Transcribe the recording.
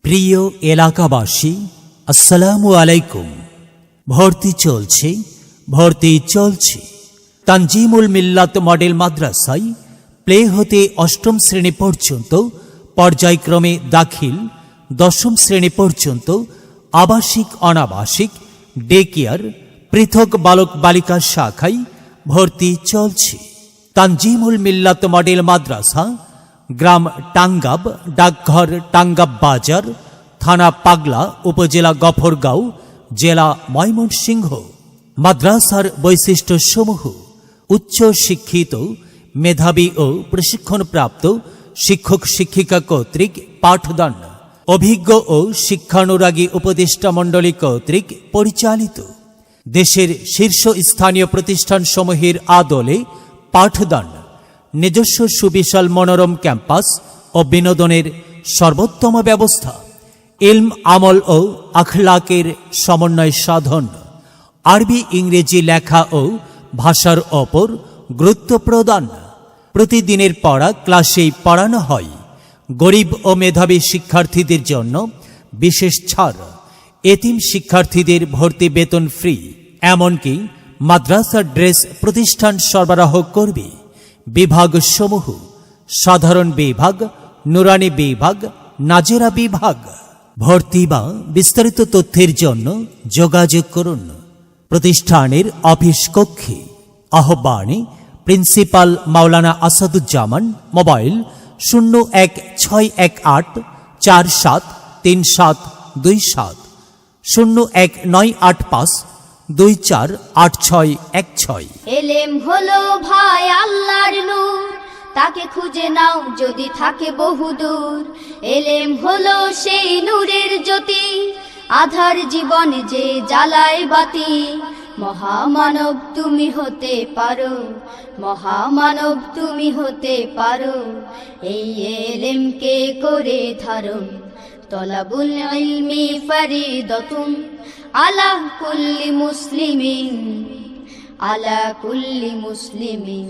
প্রিয় এলাকাবাসী, আসসালামু আলাইকুম। ভর্তি চলছে তানজিমুল মিল্লাত মডেল মাদ্রাসায় প্লে হতে অষ্টম শ্রেণী পর্যন্ত পর্যায়ক্রমে দাখিল, দশম শ্রেণী পর্যন্ত আবাসিক অনাবাসিক ডে কেয়ার পৃথক বালক বালিকা শাখায় ভর্তি চলছে। তানজিমুল মিল্লাত মডেল মাদ্রাসা, গ্রাম টাঙ্গাব, ডাকঘর টাঙ্গাব বাজার, থানা পাগলা, উপজেলা গফরগাঁও, জেলা ময়মনসিংহ। মাদ্রাসার বৈশিষ্ট্যসমূহ: উচ্চ শিক্ষিত, মেধাবী ও প্রশিক্ষণপ্রাপ্ত শিক্ষক শিক্ষিকা কর্তৃক পাঠদান, অভিজ্ঞ ও শিক্ষানুরাগী উপদেষ্টা মণ্ডলী কর্তৃক পরিচালিত, দেশের শীর্ষস্থানীয় প্রতিষ্ঠানসমূহের আদলে পাঠদান, নিজস্ব সুবিশাল মনোরম ক্যাম্পাস ও বিনোদনের সর্বোত্তম ব্যবস্থা, ইলম, আমল ও আখলাকের সমন্বয় সাধন, আরবি ইংরেজি লেখা ও ভাষার ওপর গুরুত্ব প্রদান। প্রতিদিনের পড়া ক্লাসেই পড়ানো হয়। গরিব ও মেধাবী শিক্ষার্থীদের জন্য বিশেষ ছাড়। এতিম শিক্ষার্থীদের ভর্তি বেতন ফ্রি। এমনকি মাদ্রাসার ড্রেস প্রতিষ্ঠান সরবরাহ করবে। বিভাগসমূহ: সাধারণ বিভাগ, নুরানি বিভাগ, নাজেরা বিভাগ। ভর্তি বা বিস্তারিত তথ্যের জন্য যোগাযোগ করুন প্রতিষ্ঠানের অফিস কক্ষে। আহ্বানে প্রিন্সিপাল মাওলানা আসাদুজ্জামান। মোবাইল 0168473727, 01985248616। এলেম হলো ভাই আল্লাহর নূর, তাকে খুঁজে নাও যদি থাকে বহুদূর। এলেম হলো সেই নূরের জ্যোতি, আধার জীবনে যে জ্বালায় বাতি। মহামানব তুমি হতে পারো, মহামানব তুমি হতে পারো। এই এলেমকে করে ধারণ, তলাবুল ইলমি ফরিদাতুন আলা কুল্লি মুসলিমিন, আলা কুল্লি মুসলিমিন।